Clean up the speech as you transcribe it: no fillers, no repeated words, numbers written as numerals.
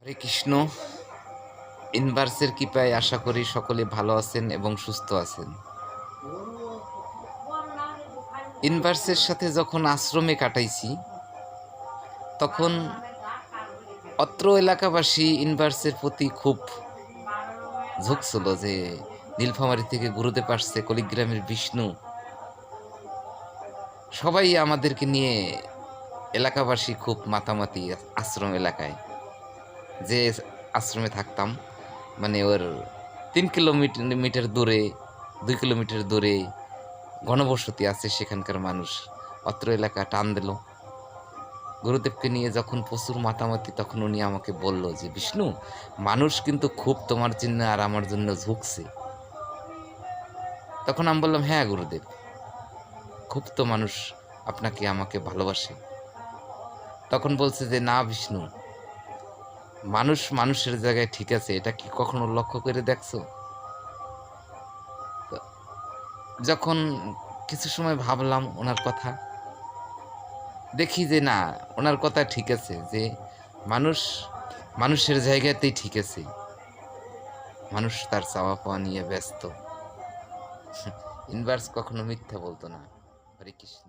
হরে কৃষ্ণ। ইনভার্সের কৃপায় আশা করি সকলে ভালো আছেন এবং সুস্থ আছেন। ইনভার্সের সাথে যখন আশ্রমে কাটাইছি তখন অত্র এলাকাবাসী ইনভার্সের প্রতি খুব ঝুঁকছিল যে নীলফামারী থেকে গুরুদেব আসছে, কলিগ্রামের বিষ্ণু, সবাই আমাদেরকে নিয়ে এলাকাবাসী খুব মাতামাতি। আশ্রম এলাকায় যে আশ্রমে থাকতাম, মানে ওর 3 কিলোমিটার দূরে, 2 কিলোমিটার দূরে ঘনবসতি আছে, সেখানকার মানুষ অত্র এলাকা টান দিল। গুরুদেবকে নিয়ে যখন প্রচুর মাতামাতি, তখন উনি আমাকে বলল যে বিষ্ণু, মানুষ কিন্তু খুব তোমার জন্য আর আমার জন্য ঝুঁকছে। তখন আমি বললাম, হ্যাঁ গুরুদেব, খুব তো মানুষ আপনাকে আমাকে ভালোবাসে। তখন বলছে যে না বিষ্ণু, মানুষ মানুষের জায়গায় ঠিক আছে, এটা কি কখনো লক্ষ্য করে দেখছো? তো যখন কিছু সময় ভাবলাম ওনার কথা, দেখি যে না, ওনার কথা ঠিক আছে, যে মানুষ মানুষের জায়গাতেই ঠিক আছে। মানুষ তার চাওয়া পাওয়া নিয়ে ব্যস্ত। ইনভার্স কখনো মিথ্যা বলতো না। হরে কৃষ্ণ।